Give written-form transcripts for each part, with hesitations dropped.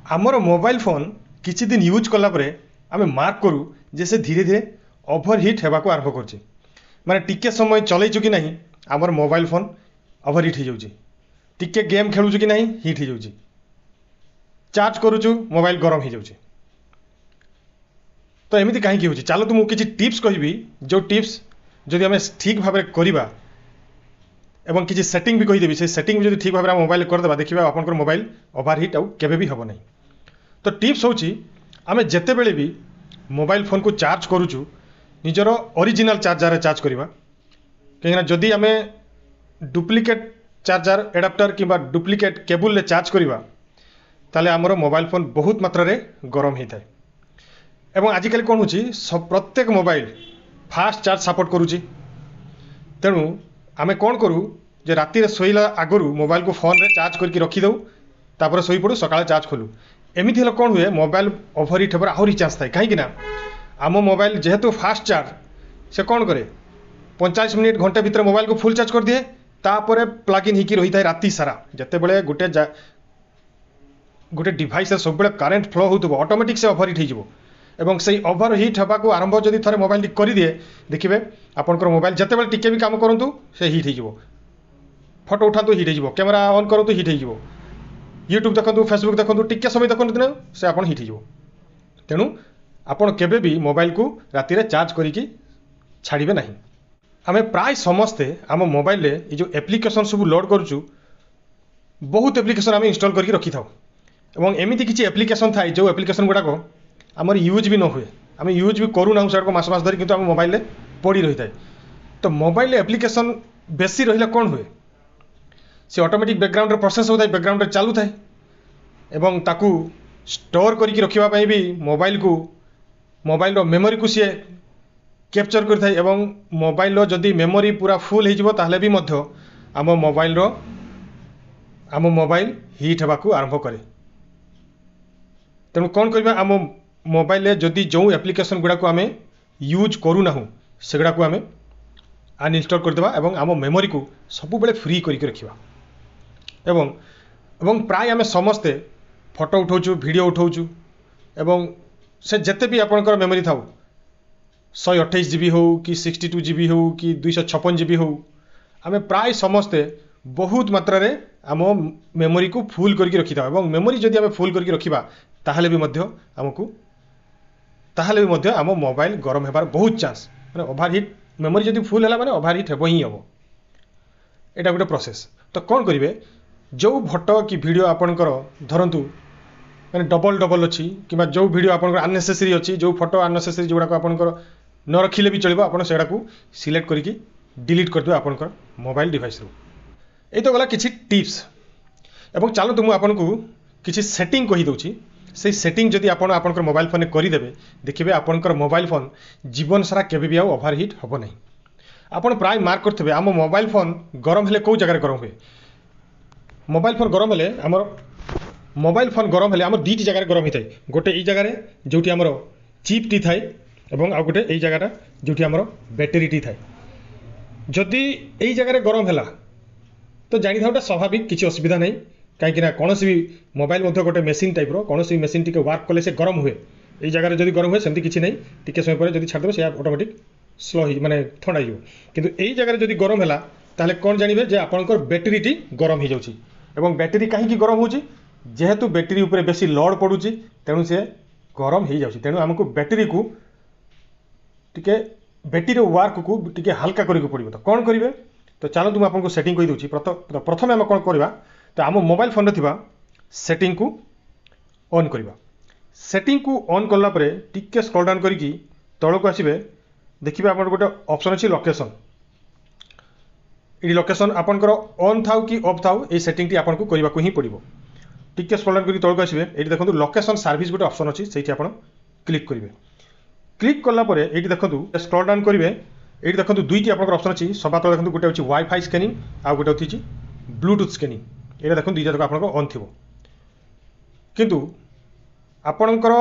आमर mobile phone किछि दिन यूज कला परे आमे मार्क करू जे से धीरे धीरे ओभरहिट हेबाको आरंभ करछि। माने टिके समय चलैछु कि नहीं आमर मोबाइल फोन ओभरहिट हो जाउछि। टिके गेम खेलुछु कि नहीं हिट हो जाउछि। चार्ज करूछु मोबाइल गरम हो जाउछि। तो एमिति काहे कि होछि चलो तो मु किछि टिप्स कहबी जो टिप्स जदि आमे ठीक भाबरे करिबा एवं किसी सेटिंग भी कहीदेवी से सेटिंग भी ठीक भाव मोबाइल करदे देखिए आपंकर मोबाइल ओभरहिट आउ केबे भी हम नहीं। तो टिप्स होची आमे जेते बेले भी मोबाइल फोन को चार्ज करूचु निजर ओरिजिनल चार्जर चार्ज करवा कहीं जदि आमे डुप्लिकेट चार्जर एडाप्टर किंबा डुप्लिकेट केबुल ले चार्ज करवा ताले आमर मोबाइल फोन बहुत मात्रा रे गरम होता है। एवं आजिकल कौन होची सब प्रत्येक मोबाइल फास्ट चार्ज सपोर्ट करूची। तेणु आमे कौन करूँ जे राति रे सोइला आगरू मोबाइल को फोन रे चार्ज करके रखीदे तापर सोई पड़ू सकाଳେ चार्ज खोलू। एमिति हेले कौन हुए मोबाइल ओभरहिट होबार आहरी चांस थाए कहीं आम मोबाइल जेहेतु फास्ट चार्ज से कौन करे 45 मिनिट घंटे भितर मोबाइल को फुल चार्ज कर दिए तापर प्लग इन होकर रही है राति सारा जिते बड़े गोटे गोटे डिवाइस सब करेन्ट फ्लो हो ऑटोमेटिक से ओभरहिट हो एवं से ओभरहिट होगा को आरंभ जदि थे मोबाइल कर दिए देखिए आपंकर मोबाइल जिते बड़े टिके भी काम करूँ से हिट हो फोटो उठातु हिट हो कैमेरा ऑन करूँ हिट हो यूट्यूब देखो फेसबुक देखो टिके समय देखो दिन से आप हिट हो। तेणु आपड़ केबे भी मोबाइल को राति रे चार्ज करिकी छाड़िबे नहीं। आमे प्राय समस्ते आम मोबाइल रे ये जो एप्लिकेशन सब लोड करूचु बहुत एप्लिकेशन आमे इंस्टॉल करके रखी थाउ एवं एमिति किछि एप्लिकेशन थाए जो एप्लिकेशन गुड़ाक आमर यूज भी न हुए आम यूज भी करूँ ना से मास धरी किंतु आम मोबाइल रे पड़ी रही थाए। तो मोबाइल एप्लिकेशन बेसी रहिला कौन हुए से ऑटोमेटिक बैकग्राउंड रे प्रोसेस होता है बैकग्राउंड रे चालू थाए एवं ताकू स्टोर करके रखिबा पई भी मोबाइल रो मेमोरी को सी कैप्चर करथाय एवं मोबाइल रो जदी मेमोरी पूरा फुल हो ताहले भी मध्य आम मोबाइल हिट होगा को आरंभ करे। तेणु कौन करबा आम मोबाइल रे जदी जो एप्लिकेशन गुड़ा को आम यूज करू ना से गुड़ा को आम अनइंस्टॉल कर देबा एवं आम मेमोरी को सब बेले फ्री करके रखिबा। एवं प्राय आम समस्ते फोटो उठाऊँ वीडियो उठाऊँ एवं से जिते भी आपंकर मेमोरी थाउ 128 GB हो कि 62 GB हो कि 256 GB हो आम प्राय समस्ते बहुत मात्रा रे आम मेमोरी को फुल करके रखी था। मेमोरी जदि आम फुल करके रखिबा ताहले भी मध्य आम मोबाइल गरम होबार बहुत चांस माने ओभरहिट मेमोरी जदि फुल है माने ओभरहिट हेबो ही हेबो एटा गोटे प्रोसेस। तो कौन करेंगे जो फोटो कि वीडियो आपणकर धरतु मैंने डबल डबल अच्छी कि जो वीडियो आपंकर अननेसेसरी अच्छी जो फोटो अननेसेसरी जोड़ाक आपंकर न रखिले भी चलो आप सिलेक्ट करके डिलीट करदे आपंकर मोबाइल डिवाइस रू। ये तो गला किसी टिप्स एवं चलो मुझे आपको किसी सेटिंग कहीदे से सेटिंग जदि आपंकर मोबाइल फोन करदेवे देखिए आपंकर मोबाइल फोन जीवन सारा केबे भी ओभरहिट हम नहीं। आपड़ प्राय मार्क करते आम मोबाइल फोन गरम हेले कौ जगह गरम हुए मोबाइल फोन गरम हेले आमर मोबाइल फोन गरम हेले आमर दुईटी जगह गरम होता है गोटे यही जगार जो आमर चिप टी थाए एवं आउ गोटे यही जगह जो आमर बैटेरी टी थाए जदि यही जगह गरम है तो जानी था स्वाभाविक किसी असुविधा नहीं कहीं कौन भी मोबाइल गोटे मेसीन टाइप कौन भी मेसीन टी वर्क कले से गरम हुए यही जगह जब गरम हुए सेमती किसी नहीं टिके समय पर जब छाड़देवे से ऑटोमेटिक स्लो माने ठंडा हो किंतु यही जगह जब गरम है ताहले कौन जानिबे जे आपनकर बैटेरी टी गरम हो जाउची एवं बैटेरी कहीं गरम होची जेहेतु बैटेरी उपरे बेसी लोड पड़ुची तेणु से गरम हो जाउची। तेणु आमको बैटेरी को टिके बैटेरी वर्क को टिके हल्का करके पड़ो। तो कौन करेंगे तो चलो तुम आपको सेटिंग कही दूची प्रथम आम कौन करवा तो आम मोबाइल फोन थिबा सेटिंग को ऑन करवा। सेटिंग को ऑन कला परे टिके स्क्रॉल डाउन करके तल को आसबे देखिए आप गोटे ऑप्शन अच्छी लोकेशन ये लोकेशन आपंकर ऑन थाउ कि ऑफ थाउ ये सेटिंग टी आपको करने को ही पड़ो। टिके स्क्रॉल डाउन करके तल को आसबे ये देखो लोकेशन सर्विस गोटे ऑप्शन अच्छी से क्लिक करेंगे। क्लिक कला परे ये देखो स्क्रॉल डाउन करेंगे ये देखो दुईटी आप ऑप्शन अच्छी सभा तक देखो गोटे अच्छी वाईफाई स्कैनिंग आउ गोटे अच्छी ब्लूटूथ स्कैनिंग ये देखो दुईटा तक आप ऑन थी किंतु आपणकर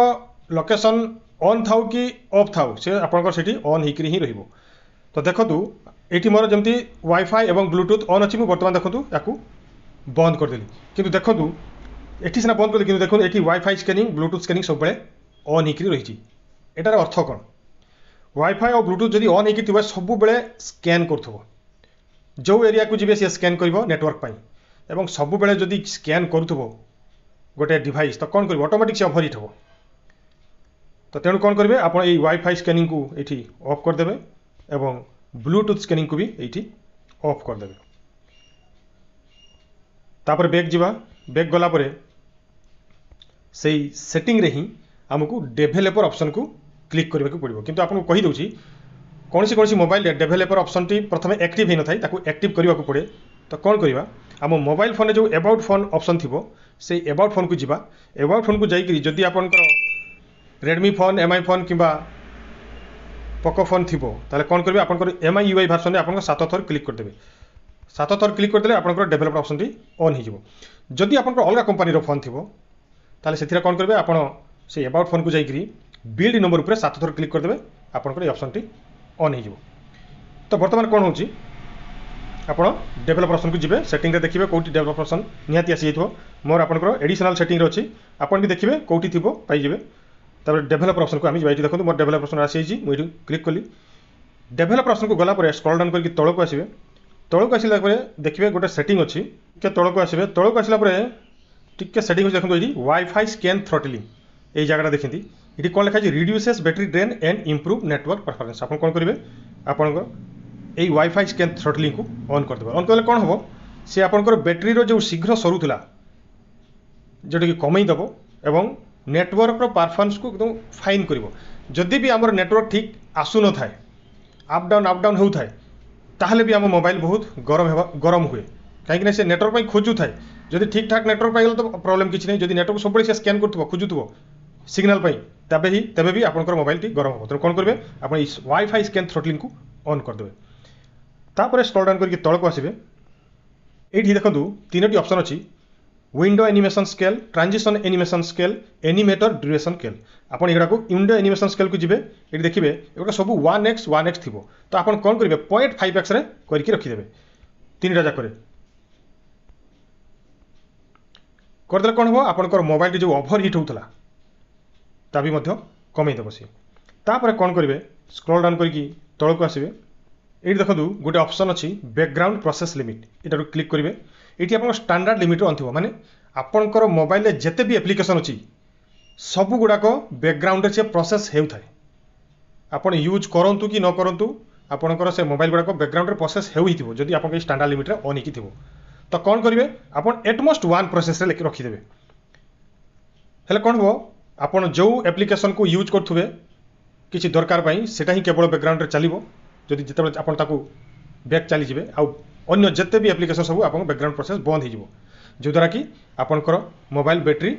लोकेशन ऑन थाउ कि ऑफ थाउ से आपंकर से ऑन होकर ही रहिबो। तो देखो ये मोर जमी वाईफाई एवं ब्लूटूथ ऑन अच्छी बर्तमान देखो या बंद करदेली किंतु देखो एठी सिना बंद कले कि देखो एठी वाईफाई स्कैनिंग ब्लूटूथ स्कैनिंग सब बेले ऑन होकर रही। एटार अर्थ कौन वाईफाई और ब्लूटूथ जदि ऑन होकर सब बेले स्कैन करुव जो एरिया को जी सी स्कैन कर नेटवर्क पाई एवं सब बेले जदि स्कैन करुव गोटे डिवाइस तो कौन कर ऑटोमेटिक से ओवरहिट हो। तो तेणु कौन करेंगे आप वाईफाई स्कैनिंग को ये ऑफ करदे एवं ब्लूटूथ स्कैनिंग को भी ये ऑफ करदे। तापर बैक जीवा बैक गला परे से सेटिंग रे ही आमको डेभेलपर ऑप्शन को क्लिक करने को पड़ो। किंतु आपको कही दूची कौन सी मोबाइल डेभेलपर ऑप्शन टी प्रथम एक्टिव हो न था एक्टिव करने को पड़े। तो कौन करवा आम मोबाइल फोन जो अबाउट फोन ऑप्शन थी से अबाउट फोन को जीवा अबाउट फोन को जाइए जदि आपंकर रेडमी फोन एमआई फोन किंबा पोको फोन थी ताले कौन करेंगे आपंकर एमआई यूआई वर्जन में आप 7 थर क्लिक करदे 7 थर क्लिक करदे आपंकर डेभेलपर ऑप्शन टी ऑन हो। जदि आपंकर अलग कंपनी फोन थी ताले से कौन करेंगे आप से अबाउट फोन को जाइए बिल्ड नंबर उपर 7 थर क्लिक करदे आपंकर ये ऑप्शन टी ऑन हो। तो बर्तमान कौन होची आपण डेभेलपर ऑप्शन को जीवे सेटिंग रे देखिए कौटी डेभेलपर ऑप्शन निहाती आसी जाइथो मोर आपनकर एडिशनल सेटिंग रे अछि आपण भी देखिए कौटी थिबो पाई जेबे। तब डेभेलपर ऑप्शन को आम जाइए देखो मोर डेभेलपर ऑप्शन आसी मुझे क्लिक कली डेभेलपर ऑप्शन को गला पर स्क्रॉल डाउन करके तलक आसबे तलक आसला देखिए गोटे सेटिंग अच्छी के तलक आसबे तलक आसला टिके सेटिंग देखो ये वाईफाई स्कैन थ्रॉटलिंग ये जगह देखती ये कौन लिखा reduces battery drain and improve network performance. आप कौन करेंगे आपंकर ये वाईफाई स्कैन थ्रॉटलिंग को ऑन करदे ऑन कले कौन हम सी आपंकर बैटरी जो शीघ्र सरुला जोटा कि कमईदेव एवं नेटवर्क परफॉर्मेंस को एकदम फाइन कर। जदि भी आम नेटवर्क ठीक आसु न थाए अप डाउन होता है ताहले भी आम मोबाइल बहुत गरम हुए कहीं से नेटवर्क खोजु थाए जदि ठीक ठाक नेटवर्क पाइल तो प्रॉब्लम किसी नहीं। जदि नेटवर्क सब से स्कैन कर खोजुव सिग्नल तेबे भी आपंकर मोबाइल टी गरम हो। तो कौन करेंगे आप वाईफाई स्कैन थ्रॉटलिंग को ऑन करदे। तापर स्क्रॉल डाउन करके तलक आसबे ये देखो 3टी ऑप्शन अच्छी window animation scale transition animation scale animator duration scale. आपन एगुड़ा को विंडो एनिमेशन स्केल को जीवे ये देखिए एगुड़ा सब 1x थी। तो आप कौन करेंगे 0.5x रे करके रखिदेवे 3टा जाक करदे कौन हम आपंकर मोबाइल जो ओवरहिट होता ता भी कमईदेव सी। तापर कौन करेंगे स्क्रॉल डाउन करके तलक आसबे ये देखो गोटे ऑप्शन अच्छी बैकग्राउंड प्रोसेस लिमिट ये क्लिक करेंगे ये आप स्टैंडर्ड लिमिट ऑन थी माने आपंकर मोबाइल जिते भी एप्लिकेशन अच्छी सब गुड़ाक बैकग्राउंड से प्रोसेस होता है आपन यूज करंतु कि न करंतु आपंकर से मोबाइल गुड़ाक बैकग्राउंड में प्रोसेस होती आप स्टैंडर्ड लिमिट ऑन होती थी। तो कौन करेंगे आप एटमोस्ट 1 प्रोसेस रखिदेवे हेल्ले कौन हम आप जो एप्लिकेशन को यूज करुवे किसी दरकार सेटा ही केवल बैकग्राउंड में चलो जदि जिते आपको बैक चली जाए आउ जिते भी एप्लिकेशन सब आप बैकग्राउंड प्रोसेस बंद हो जो द्वारा कि आपंकर मोबाइल बैटेरी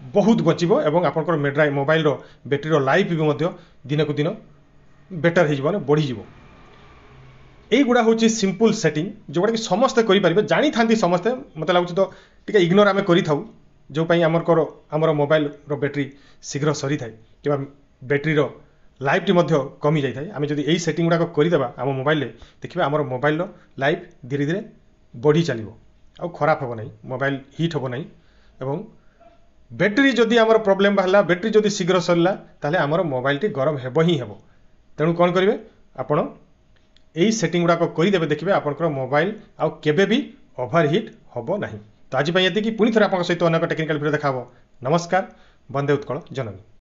बहुत बचो और आपंकर मोबाइल बैटेरी लाइफ भी दिन को दिन बेटर हो बढ़ीज। यहीगुड़ा हूँ सिंपल सेटिंग जोटा कि समस्ते करेंगे जानी था समस्ते मत लगुच तो टी इग्नोर आम करूँ जो आमर मोबाइल बैटेरी शीघ्र सरी थाए कि बैटेरी लाइफ टी कमी जाए आम जब यही सेटिंग गुड़ाक करदे आम मोबाइल देखिए आम मोबाइल लाइफ धीरे धीरे बढ़ी चलो आ खराब हे ना मोबाइल हिट हे ना एवं बैटेरी जदि आमर प्रोब्लेम बाहर बैटेरी जदि शीघ्र सरला ताले आमर मोबाइल टी गरम हेब ही हेब। तेणु कौन करेंगे आपण यही सेटिंग गुड़ाक करदे देखिए आपंकर मोबाइल आउ केबे भी ओवरहिट हेब ना। तो आज ये पुणी थे आप सहित अनेक टेक्निकल वीडियो देखा। नमस्कार। वंदे उत्कल जननी।